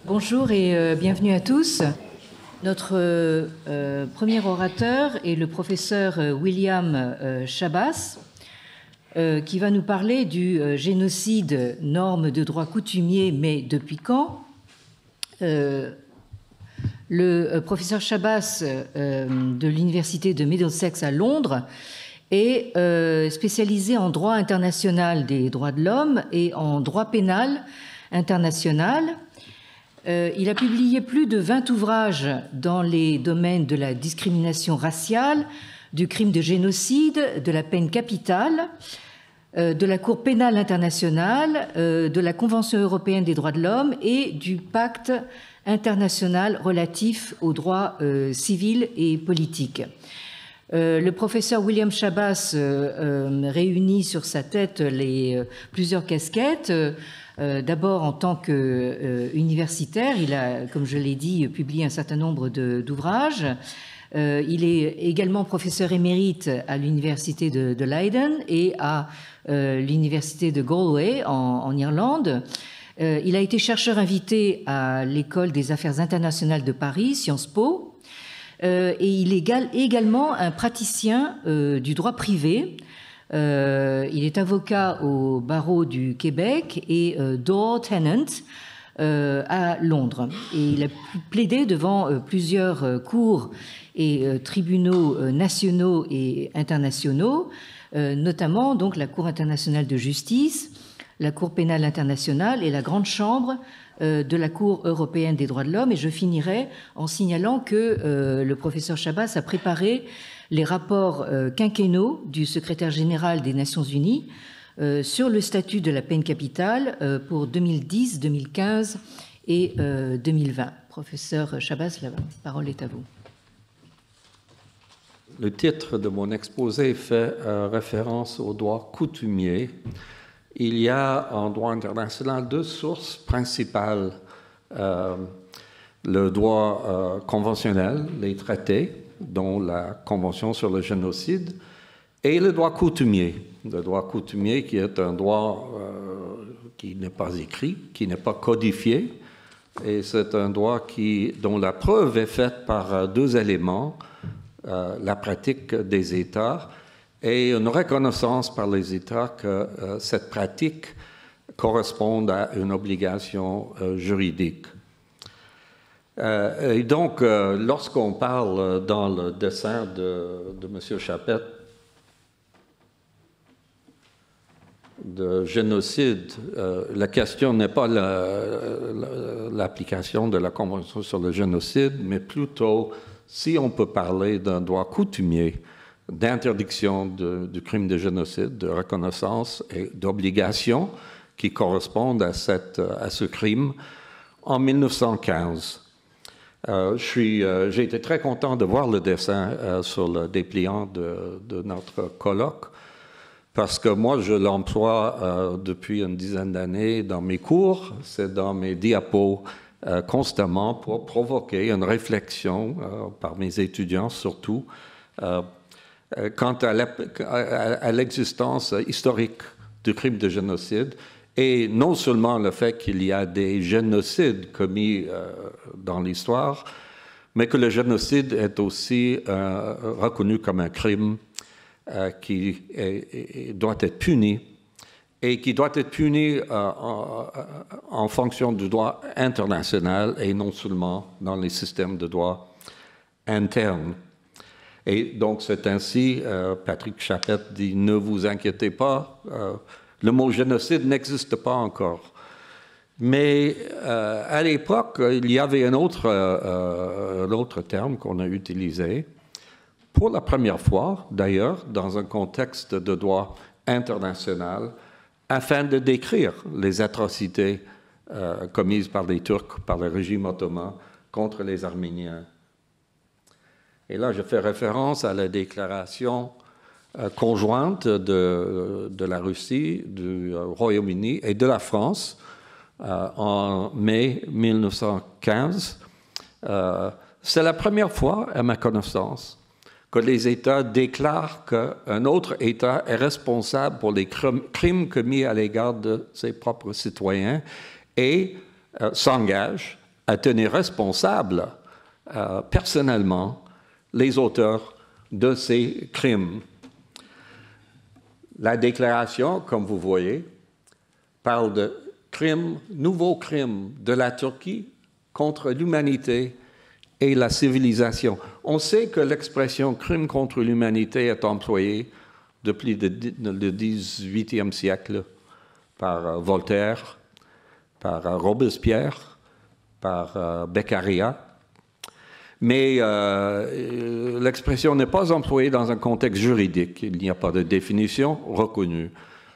Bonjour et bienvenue à tous. Notre premier orateur est le professeur William Chabas, qui va nous parler du génocide, norme de droit coutumier, mais depuis quand? Le professeur Chabas de l'université de Middlesex à Londres est spécialisé en droit international des droits de l'homme et en droit pénal international. Il a publié plus de 20 ouvrages dans les domaines de la discrimination raciale, du crime de génocide, de la peine capitale, de la Cour pénale internationale, de la Convention européenne des droits de l'homme et du pacte international relatif aux droits civils et politiques. Le professeur William Chabas réunit sur sa tête plusieurs casquettes. D'abord, en tant qu'universitaire, il a, comme je l'ai dit, publié un certain nombre d'ouvrages. Il est également professeur émérite à l'université de Leiden et à l'université de Galway en Irlande. Il a été chercheur invité à l'École des affaires internationales de Paris, Sciences Po. Et il est également un praticien du droit privé. Il est avocat au barreau du Québec et Daw Tennant à Londres. Et il a plaidé devant plusieurs cours et tribunaux nationaux et internationaux, notamment donc la Cour internationale de justice, la Cour pénale internationale et la Grande Chambre de la Cour européenne des droits de l'homme. Et je finirai en signalant que le professeur Chabas a préparé les rapports quinquennaux du secrétaire général des Nations Unies sur le statut de la peine capitale pour 2010, 2015 et 2020. Professeur Chabas, la parole est à vous. Le titre de mon exposé fait référence au droit coutumier. Il y a en droit international deux sources principales. Le droit conventionnel, les traités, dont la Convention sur le génocide, et le droit coutumier. Le droit coutumier qui est un droit qui n'est pas écrit, qui n'est pas codifié, et c'est un droit dont la preuve est faite par deux éléments, la pratique des États et une reconnaissance par les États que cette pratique corresponde à une obligation juridique. Et donc, lorsqu'on parle dans le dessin de M. Chapet de génocide, la question n'est pas l'application de la Convention sur le génocide, mais plutôt si on peut parler d'un droit coutumier d'interdiction du crime de génocide, de reconnaissance et d'obligation qui correspondent à ce crime en 1915. J'ai été très content de voir le dessin sur le dépliant de notre colloque, parce que moi, je l'emploie depuis une dizaine d'années dans mes cours, c'est dans mes diapos constamment pour provoquer une réflexion par mes étudiants surtout quant à l'existence historique du crime de génocide. Et non seulement le fait qu'il y a des génocides commis dans l'histoire, mais que le génocide est aussi reconnu comme un crime qui doit être puni, et qui doit être puni en fonction du droit international et non seulement dans les systèmes de droit internes. Et donc c'est ainsi, Patrick Chapet dit, ne vous inquiétez pas, le mot génocide n'existe pas encore. Mais à l'époque, il y avait un autre terme qu'on a utilisé, pour la première fois d'ailleurs, dans un contexte de droit international, afin de décrire les atrocités commises par les Turcs, par le régime ottoman, contre les Arméniens. Et là, je fais référence à la déclaration conjointe de la Russie, du Royaume-Uni et de la France en mai 1915. C'est la première fois, à ma connaissance, que les États déclarent qu'un autre État est responsable pour les crimes commis à l'égard de ses propres citoyens et s'engage à tenir responsables personnellement les auteurs de ces crimes. La déclaration, comme vous voyez, parle de crimes, nouveaux crimes de la Turquie contre l'humanité et la civilisation. On sait que l'expression crime contre l'humanité est employée depuis le XVIIIe siècle par Voltaire, par Robespierre, par Beccaria. Mais l'expression n'est pas employée dans un contexte juridique. Il n'y a pas de définition reconnue.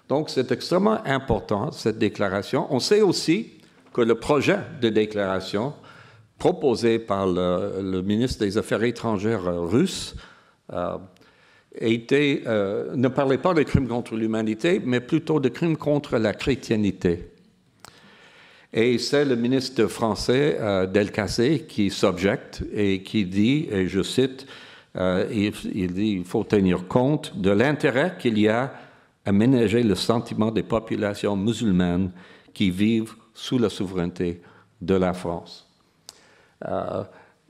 Donc, c'est extrêmement important, cette déclaration. On sait aussi que le projet de déclaration proposé par le ministre des Affaires étrangères russe ne parlait pas de crimes contre l'humanité, mais plutôt de crimes contre la chrétienté. Et c'est le ministre français, Delcassé, qui s'objecte et qui dit, et je cite, il dit il faut tenir compte de l'intérêt qu'il y a à ménager le sentiment des populations musulmanes qui vivent sous la souveraineté de la France.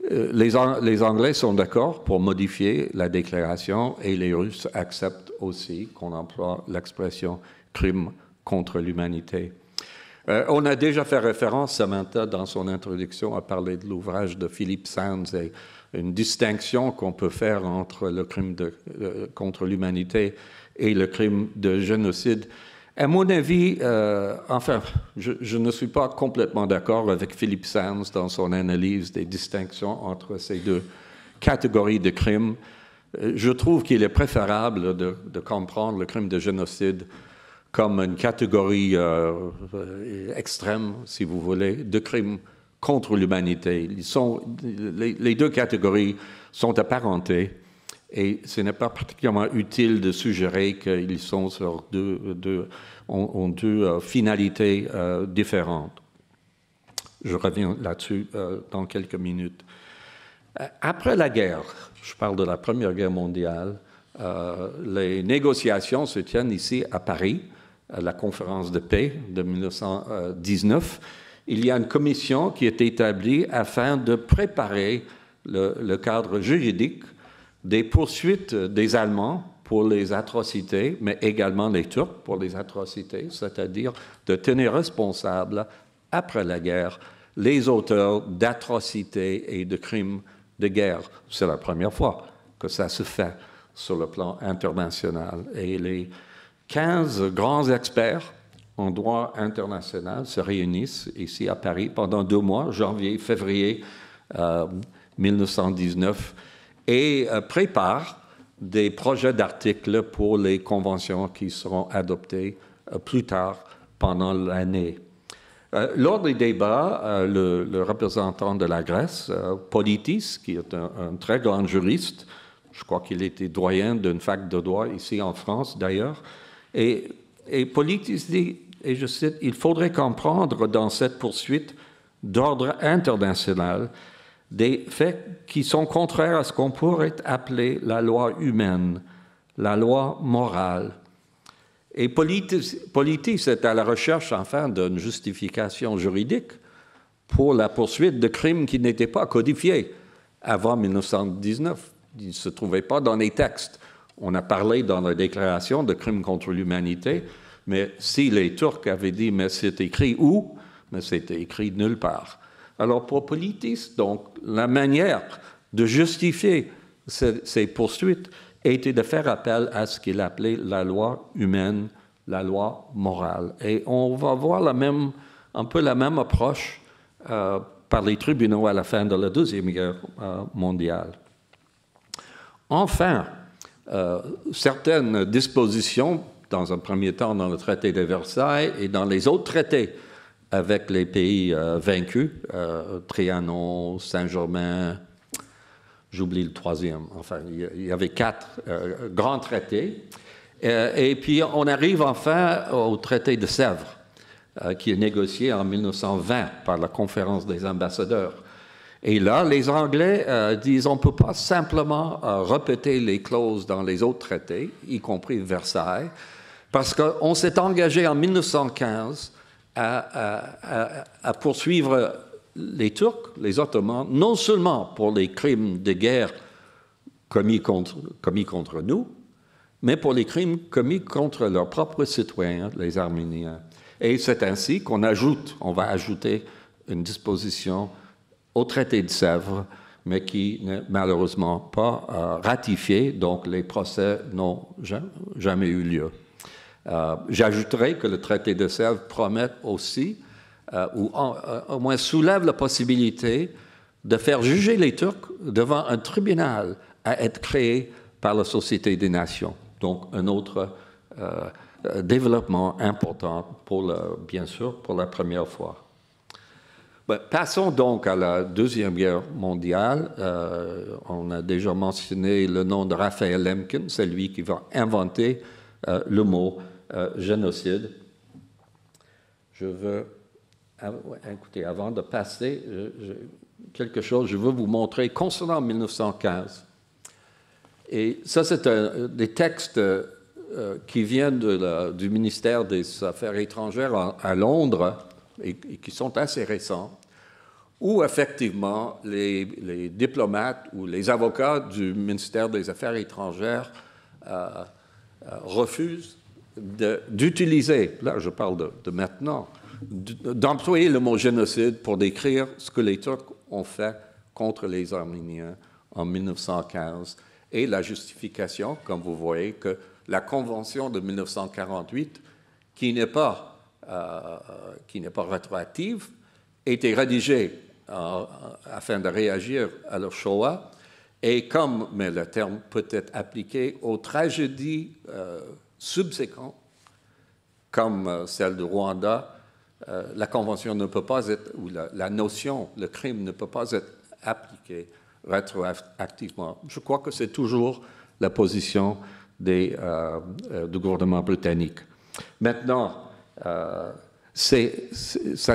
Les Anglais sont d'accord pour modifier la déclaration et les Russes acceptent aussi qu'on emploie l'expression crime contre l'humanité. On a déjà fait référence, Samantha, dans son introduction, à parler de l'ouvrage de Philippe Sands et une distinction qu'on peut faire entre le crime contre l'humanité et le crime de génocide. À mon avis, je ne suis pas complètement d'accord avec Philippe Sands dans son analyse des distinctions entre ces deux catégories de crimes. Je trouve qu'il est préférable de comprendre le crime de génocide comme une catégorie extrême, si vous voulez, de crimes contre l'humanité. Les deux catégories sont apparentées et ce n'est pas particulièrement utile de suggérer qu'ils sont sur ont deux finalités différentes. Je reviens là-dessus dans quelques minutes. Après la guerre, je parle de la Première Guerre mondiale, les négociations se tiennent ici à Paris, à la conférence de paix de 1919. Il y a une commission qui est établie afin de préparer le cadre juridique des poursuites des Allemands pour les atrocités, mais également les Turcs pour les atrocités, c'est-à-dire de tenir responsables, après la guerre, les auteurs d'atrocités et de crimes de guerre. C'est la première fois que ça se fait sur le plan international. Et les 15 grands experts en droit international se réunissent ici à Paris pendant 2 mois, janvier, février 1919, et préparent des projets d'articles pour les conventions qui seront adoptées plus tard pendant l'année. Lors des débats, le représentant de la Grèce, Politis, qui est un très grand juriste, je crois qu'il était doyen d'une fac de droit ici en France d'ailleurs, et Politis dit, et je cite, « Il faudrait comprendre dans cette poursuite d'ordre international des faits qui sont contraires à ce qu'on pourrait appeler la loi humaine, la loi morale. » Et Politis est à la recherche, enfin, d'une justification juridique pour la poursuite de crimes qui n'étaient pas codifiés avant 1919. Ils ne se trouvaient pas dans les textes. On a parlé dans la déclaration de crimes contre l'humanité, mais si les Turcs avaient dit « mais c'est écrit où ?» Mais c'était écrit nulle part. Alors pour Politis, donc, la manière de justifier ces poursuites était de faire appel à ce qu'il appelait la loi humaine, la loi morale. Et on va voir un peu la même approche par les tribunaux à la fin de la Deuxième Guerre mondiale. Enfin, certaines dispositions, dans un premier temps dans le traité de Versailles et dans les autres traités avec les pays vaincus, Trianon, Saint-Germain, j'oublie le troisième, enfin, il y avait 4 grands traités. Et puis, on arrive enfin au traité de Sèvres, qui est négocié en 1920 par la Conférence des ambassadeurs. Et là, les Anglais disent on ne peut pas simplement répéter les clauses dans les autres traités, y compris Versailles, parce qu'on s'est engagé en 1915 à poursuivre les Turcs, les Ottomans, non seulement pour les crimes de guerre commis contre nous, mais pour les crimes commis contre leurs propres citoyens, les Arméniens. Et c'est ainsi qu'on va ajouter une disposition au traité de Sèvres, mais qui n'est malheureusement pas ratifiée, donc les procès n'ont jamais eu lieu. J'ajouterai que le traité de Sèvres promet aussi, ou au moins soulève la possibilité de faire juger les Turcs devant un tribunal à être créé par la Société des Nations. Donc, un autre développement important, bien sûr, pour la première fois. Passons donc à la Deuxième Guerre mondiale. On a déjà mentionné le nom de Raphaël Lemkin, c'est lui qui va inventer le mot génocide. Je veux, écoutez, avant de passer quelque chose, je veux vous montrer concernant 1915. Et ça, c'est des textes qui viennent du ministère des Affaires étrangères à Londres et qui sont assez récents, où effectivement les diplomates ou les avocats du ministère des Affaires étrangères refusent d'utiliser, là je parle de maintenant, d'employer le mot génocide pour décrire ce que les Turcs ont fait contre les Arméniens en 1915. Et la justification, comme vous voyez, que la Convention de 1948, qui n'est pas rétroactive, a été rédigée afin de réagir à la Shoah, et mais le terme peut être appliqué aux tragédies subséquentes, comme celle de Rwanda, la Convention ne peut pas être, ou la notion, le crime ne peut pas être appliqué rétroactivement. Je crois que c'est toujours la position du gouvernement britannique. Maintenant, ça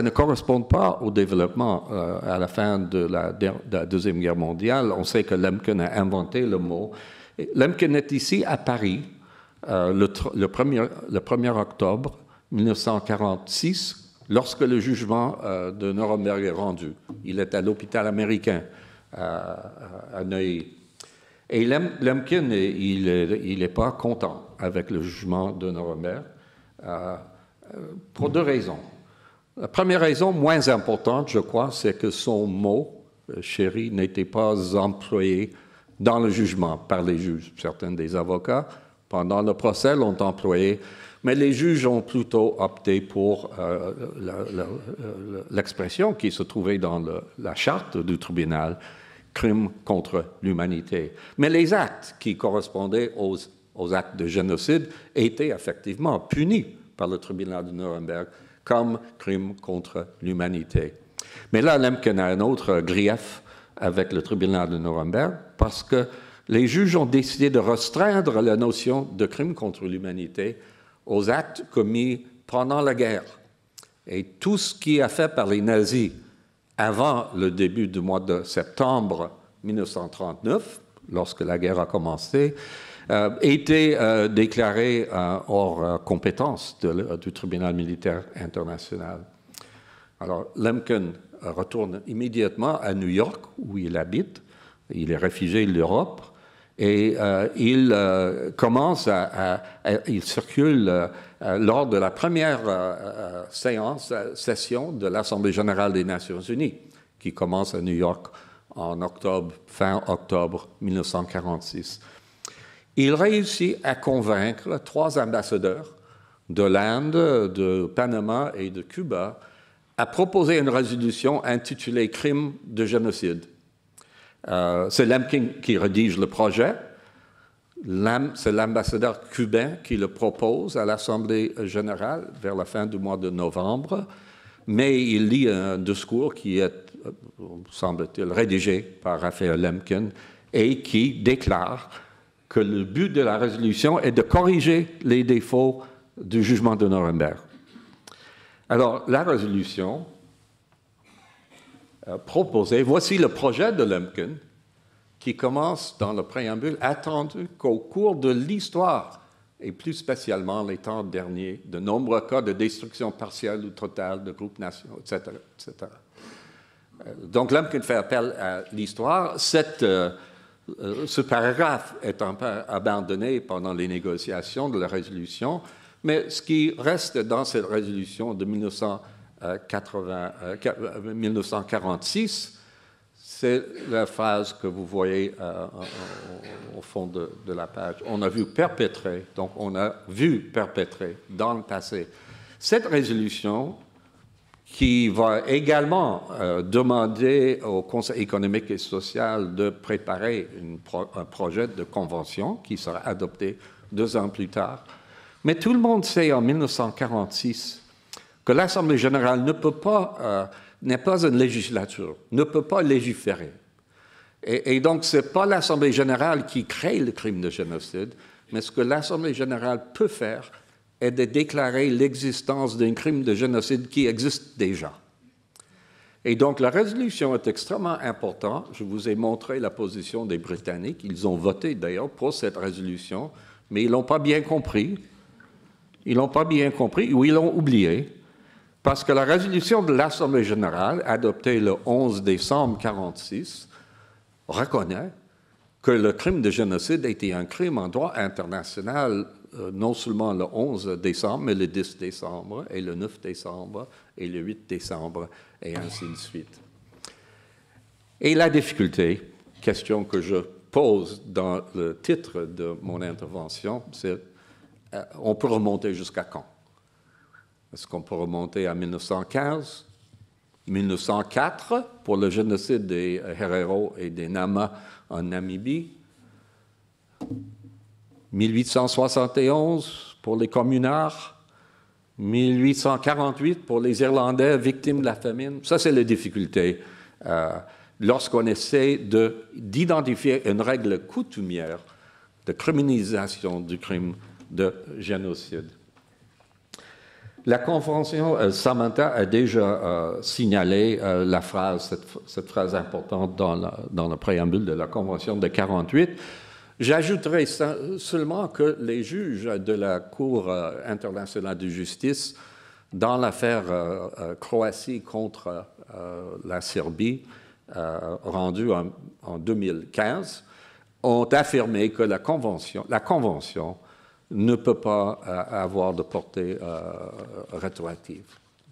ne correspond pas au développement à la fin de la Deuxième Guerre mondiale. On sait que Lemkin a inventé le mot. Lemkin est ici à Paris le 1er octobre 1946, lorsque le jugement de Nuremberg est rendu. Il est à l'hôpital américain à Neuilly. Et Lemkin, il n'est pas content avec le jugement de Nuremberg pour deux raisons. La première raison, moins importante, je crois, c'est que son mot, chéri, n'était pas employé dans le jugement par les juges. Certains des avocats, pendant le procès, l'ont employé, mais les juges ont plutôt opté pour l'expression qui se trouvait dans la charte du tribunal, crime contre l'humanité. Mais les actes qui correspondaient aux actes de génocide étaient effectivement punis par le tribunal de Nuremberg comme crime contre l'humanité. Mais là, Lemkin a un autre grief avec le tribunal de Nuremberg parce que les juges ont décidé de restreindre la notion de crime contre l'humanité aux actes commis pendant la guerre. Et tout ce qui est fait par les nazis avant le début du mois de septembre 1939, lorsque la guerre a commencé, était déclaré hors compétence du tribunal militaire international. Alors, Lemkin retourne immédiatement à New York, où il habite. Il est réfugié de l'Europe. Et il circule lors de la première session de l'Assemblée générale des Nations unies, qui commence à New York fin octobre 1946. Il réussit à convaincre 3 ambassadeurs de l'Inde, de Panama et de Cuba à proposer une résolution intitulée « Crime de génocide ». C'est Lemkin qui rédige le projet. C'est l'ambassadeur cubain qui le propose à l'Assemblée générale vers la fin du mois de novembre, mais il lit un discours qui est, semble-t-il, rédigé par Raphaël Lemkin et qui déclare que le but de la résolution est de corriger les défauts du jugement de Nuremberg. Alors, la résolution proposée, voici le projet de Lemkin qui commence dans le préambule, attendu qu'au cours de l'histoire, et plus spécialement les temps derniers, de nombreux cas de destruction partielle ou totale de groupes nationaux, etc., etc. Donc, Lumpkin fait appel à l'histoire. Ce paragraphe est un peu abandonné pendant les négociations de la résolution, mais ce qui reste dans cette résolution de 1946, c'est la phrase que vous voyez au fond de la page. On a vu perpétrer, donc on a vu perpétrer dans le passé. Cette résolution qui va également demander au Conseil économique et social de préparer un projet de convention qui sera adopté 2 ans plus tard. Mais tout le monde sait en 1946 que l'Assemblée générale n'est pas une législature, ne peut pas légiférer. Et donc, ce n'est pas l'Assemblée générale qui crée le crime de génocide, mais ce que l'Assemblée générale peut faire est de déclarer l'existence d'un crime de génocide qui existe déjà. Et donc, la résolution est extrêmement importante. Je vous ai montré la position des Britanniques. Ils ont voté, d'ailleurs, pour cette résolution, mais ils ne l'ont pas bien compris. Ils n'ont pas bien compris ou ils l'ont oublié, parce que la résolution de l'Assemblée générale, adoptée le 11 décembre 1946, reconnaît que le crime de génocide a été un crime en droit international, non seulement le 11 décembre, mais le 10 décembre, et le 9 décembre, et le 8 décembre, et ainsi de suite. Et la difficulté, question que je pose dans le titre de mon intervention, c'est on peut remonter jusqu'à quand? Est-ce qu'on peut remonter à 1915, 1904 pour le génocide des Herero et des Nama en Namibie, 1871 pour les communards, 1848 pour les Irlandais victimes de la famine? Ça, c'est la difficulté lorsqu'on essaie d'identifier une règle coutumière de criminalisation du crime de génocide. La Convention Samantha a déjà signalé cette phrase importante dans le préambule de la Convention de 1948. J'ajouterai seulement que les juges de la Cour internationale de justice, dans l'affaire Croatie contre la Serbie, rendue en 2015, ont affirmé que la Convention ne peut pas avoir de portée rétroactive.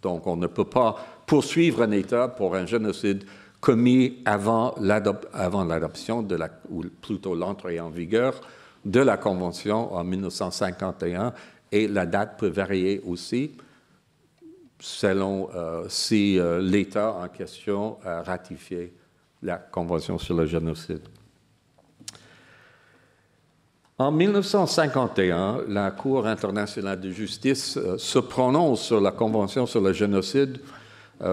Donc, on ne peut pas poursuivre un État pour un génocide commis avant l'adoption ou plutôt l'entrée en vigueur de la Convention en 1951, et la date peut varier aussi selon si l'État en question a ratifié la Convention sur le génocide. En 1951, la Cour internationale de justice se prononce sur la Convention sur le génocide.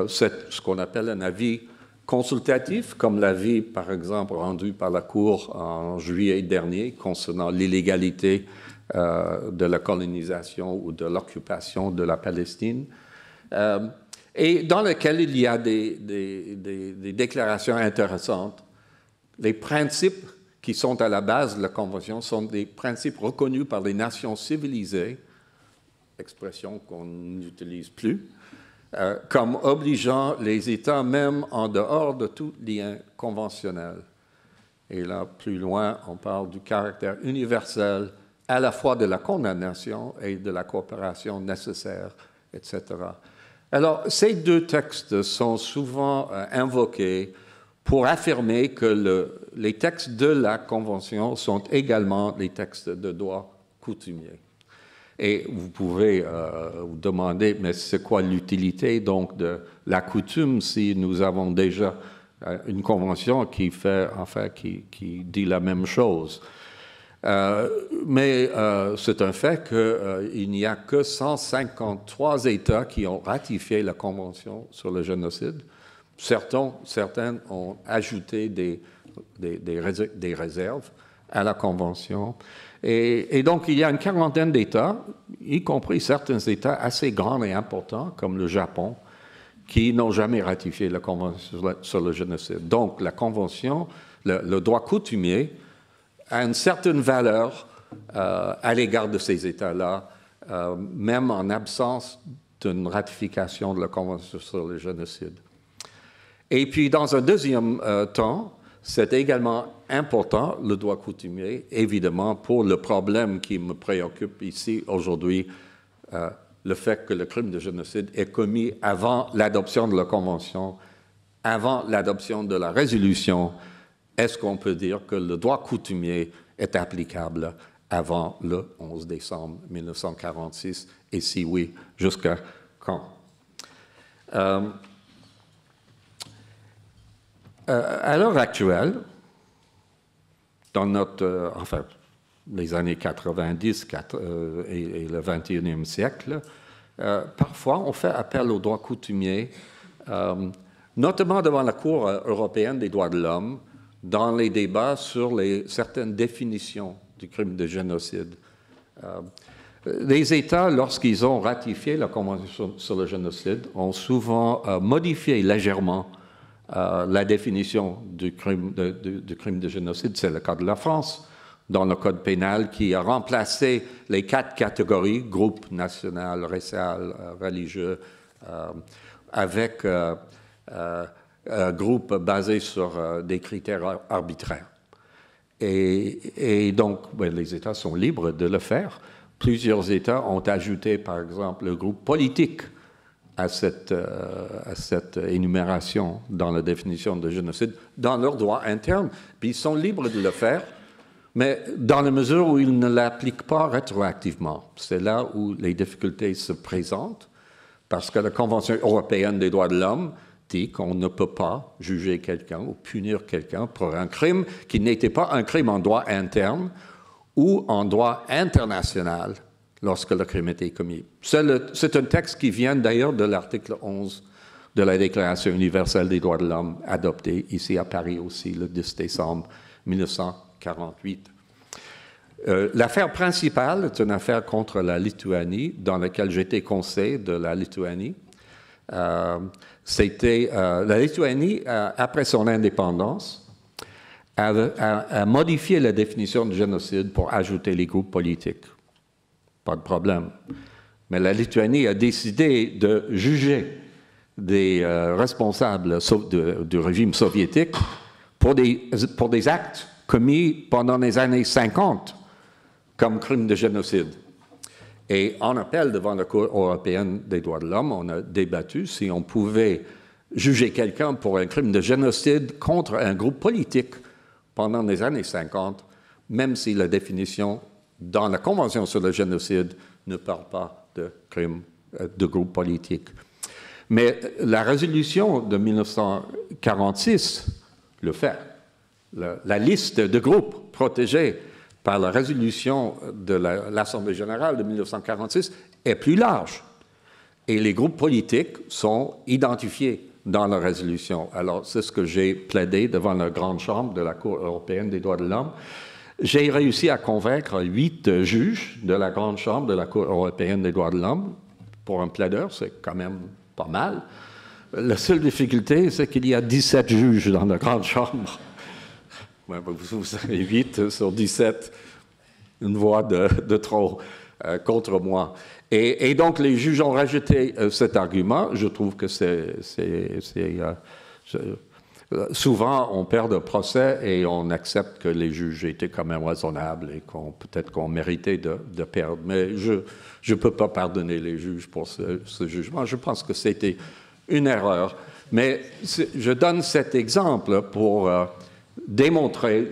C'est ce qu'on appelle un avis consultatif, comme l'avis, par exemple, rendu par la Cour en juillet dernier concernant l'illégalité de la colonisation ou de l'occupation de la Palestine, et dans lequel il y a des déclarations intéressantes. Les principes qui sont à la base de la Convention sont des principes reconnus par les nations civilisées, expression qu'on n'utilise plus, comme obligeant les États, même en dehors de tout lien conventionnel. Et là, plus loin, on parle du caractère universel à la fois de la condamnation et de la coopération nécessaire, etc. Alors, ces 2 textes sont souvent invoqués pour affirmer que les textes de la Convention sont également les textes de droit coutumier. Et vous pouvez vous demander, mais c'est quoi l'utilité donc de la coutume si nous avons déjà une convention qui dit la même chose? Mais c'est un fait qu'il n'y a que 153 États qui ont ratifié la Convention sur le génocide. Certains ont ajouté des réserves à la Convention. Et donc, il y a une quarantaine d'États, y compris certains États assez grands et importants, comme le Japon, qui n'ont jamais ratifié la Convention sur le génocide. Donc, la Convention, le droit coutumier, a une certaine valeur à l'égard de ces États-là, même en absence d'une ratification de la Convention sur le génocide. Et puis, dans un deuxième temps, c'est également important, le droit coutumier, évidemment, pour le problème qui me préoccupe ici aujourd'hui, le fait que le crime de génocide est commis avant l'adoption de la Convention, avant l'adoption de la résolution. Est-ce qu'on peut dire que le droit coutumier est applicable avant le 11 décembre 1946? Et si oui, jusqu'à quand? À l'heure actuelle, dans notre, les années 90 et le 21e siècle, parfois on fait appel au droit coutumier, notamment devant la Cour européenne des droits de l'homme, dans les débats sur certaines définitions du crime de génocide. Les États, lorsqu'ils ont ratifié la Convention sur le génocide, ont souvent modifié légèrement la définition du crime de génocide. C'est le cas de la France, dans le Code pénal, qui a remplacé les 4 catégories, groupe national, racial, religieux, avec un groupe basé sur des critères arbitraires. Et donc, les États sont libres de le faire. Plusieurs États ont ajouté, par exemple, le groupe politique à cette énumération dans la définition de génocide, dans leur droit interne. Puis ils sont libres de le faire, mais dans la mesure où ils ne l'appliquent pas rétroactivement. C'est là où les difficultés se présentent, parce que la Convention européenne des droits de l'homme dit qu'on ne peut pas juger quelqu'un ou punir quelqu'un pour un crime qui n'était pas un crime en droit interne ou en droit international lorsque le crime était commis. C'est un texte qui vient d'ailleurs de l'article 11 de la Déclaration universelle des droits de l'homme, adoptée ici à Paris aussi le 10 décembre 1948. L'affaire principale est une affaire contre la Lituanie, dans laquelle j'étais conseiller de la Lituanie. La Lituanie, après son indépendance, a modifié la définition de génocide pour ajouter les groupes politiques. Pas de problème. Mais la Lituanie a décidé de juger des responsables du régime soviétique pour des actes commis pendant les années 50 comme crimes de génocide. Et en appel devant la Cour européenne des droits de l'homme, on a débattu si on pouvait juger quelqu'un pour un crime de génocide contre un groupe politique pendant les années 50, même si la définition dans la Convention sur le génocide ne parle pas de crime de groupe politique. Mais la résolution de 1946 le fait. La liste de groupes protégés par la résolution de l'Assemblée générale de 1946 est plus large. Et les groupes politiques sont identifiés dans la résolution. Alors, c'est ce que j'ai plaidé devant la Grande Chambre de la Cour européenne des droits de l'homme. J'ai réussi à convaincre 8 juges de la Grande Chambre de la Cour européenne des droits de l'homme. Pour un plaideur, c'est quand même pas mal. La seule difficulté, c'est qu'il y a 17 juges dans la Grande Chambre. Vous avez 8 sur 17, une voix de trop contre moi. Et donc, les juges ont rejeté cet argument. Je trouve que souvent, on perd de procès et on accepte que les juges étaient quand même raisonnables et peut-être qu'on méritait de perdre. Mais je ne peux pas pardonner les juges pour ce jugement. Je pense que c'était une erreur. Mais je donne cet exemple pour démontrer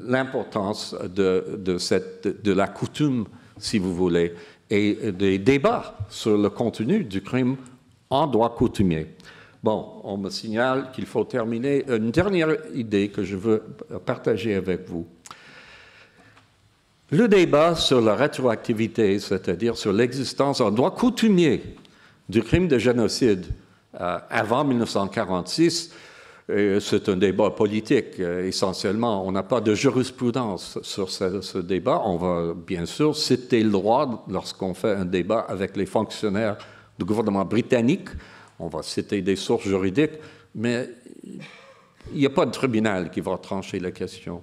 l'importance de la coutume, si vous voulez, et des débats sur le contenu du crime en droit coutumier. Bon, on me signale qu'il faut terminer. Une dernière idée que je veux partager avec vous. Le débat sur la rétroactivité, c'est-à-dire sur l'existence en droit coutumier du crime de génocide avant 1946, c'est un débat politique essentiellement. On n'a pas de jurisprudence sur ce débat. On va bien sûr citer le droit lorsqu'on fait un débat avec les fonctionnaires du gouvernement britannique. On va citer des sources juridiques, mais il n'y a pas de tribunal qui va trancher la question.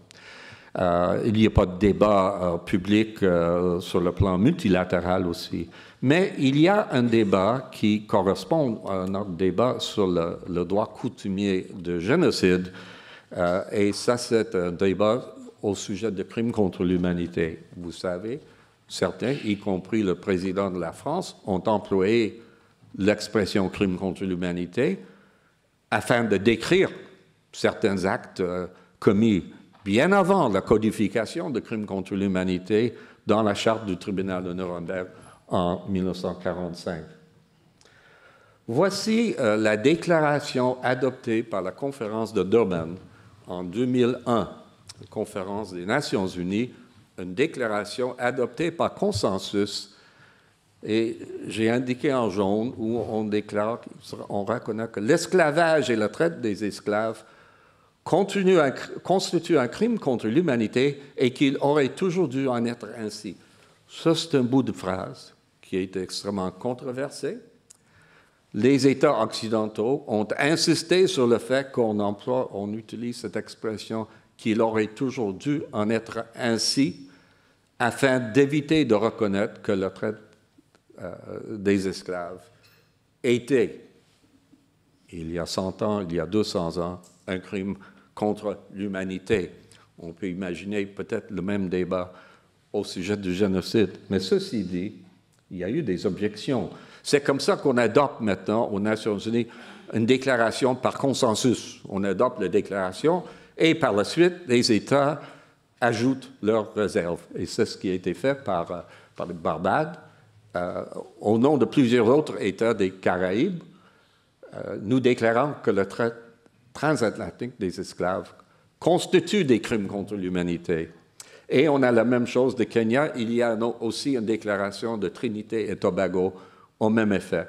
Il n'y a pas de débat public sur le plan multilatéral aussi. Mais il y a un débat qui correspond à notre débat sur le droit coutumier de génocide. Et ça, c'est un débat au sujet de crimes contre l'humanité. Vous savez, certains, y compris le président de la France, ont employé l'expression crime contre l'humanité afin de décrire certains actes commis bien avant la codification de crimes contre l'humanité dans la charte du tribunal de Nuremberg en 1945. Voici la déclaration adoptée par la conférence de Durban en 2001, la conférence des Nations Unies, une déclaration adoptée par consensus. Et j'ai indiqué en jaune où on déclare, on reconnaît que l'esclavage et la traite des esclaves constitue un crime contre l'humanité et qu'il aurait toujours dû en être ainsi. Ça, c'est un bout de phrase qui a été extrêmement controversé. Les États occidentaux ont insisté sur le fait on utilise cette expression qu'il aurait toujours dû en être ainsi afin d'éviter de reconnaître que la traite des esclaves était, il y a 100 ans, il y a 200 ans, un crime contre l'humanité. On peut imaginer peut-être le même débat au sujet du génocide. Mais ceci dit, il y a eu des objections. C'est comme ça qu'on adopte maintenant aux Nations Unies une déclaration par consensus. On adopte la déclaration et par la suite, les États ajoutent leurs réserves. Et c'est ce qui a été fait par les Barbades, au nom de plusieurs autres États des Caraïbes, nous déclarant que le traite transatlantique des esclaves constitue des crimes contre l'humanité. Et on a la même chose de Kenya. Il y a aussi une déclaration de Trinité et Tobago au même effet.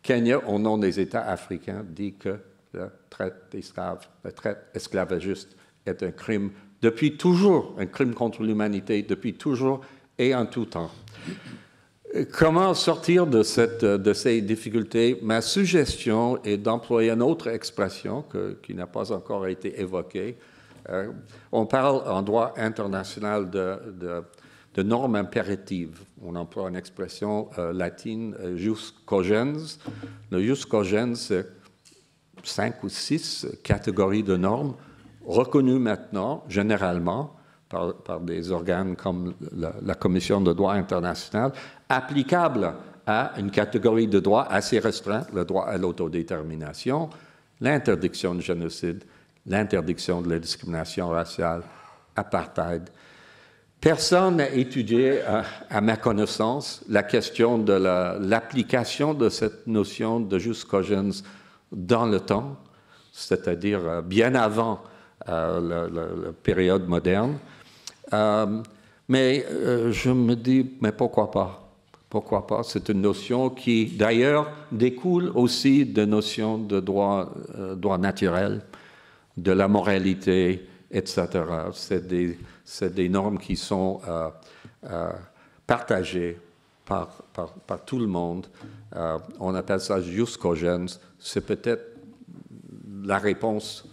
Kenya, au nom des États africains, dit que la traite d'esclaves, la traite esclavagiste est un crime depuis toujours, un crime contre l'humanité depuis toujours et en tout temps. Comment sortir de ces difficultés? Ma suggestion est d'employer une autre expression qui n'a pas encore été évoquée. On parle en droit international de normes impératives. On emploie une expression latine, jus cogens. Le jus cogens, c'est 5 ou 6 catégories de normes reconnues maintenant, généralement, par des organes comme la Commission de droit international, applicable à une catégorie de droits assez restreinte, le droit à l'autodétermination, l'interdiction du génocide, l'interdiction de la discrimination raciale, apartheid. Personne n'a étudié, à ma connaissance, la question de l'application de cette notion de jus cogens dans le temps, c'est-à-dire bien avant la période moderne. Mais je me dis, mais pourquoi pas? Pourquoi pas? C'est une notion qui, d'ailleurs, découle aussi de notions de droit naturel, de la moralité, etc. C'est des normes qui sont partagées par tout le monde. On appelle ça jus cogens. C'est peut-être la réponse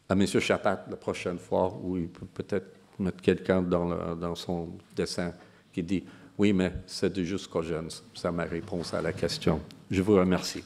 à M. Chapat la prochaine fois, où il peut peut-être mettre quelqu'un dans son dessin qui dit « Oui, mais c'est du jus cogens ». C'est ma réponse à la question. Je vous remercie.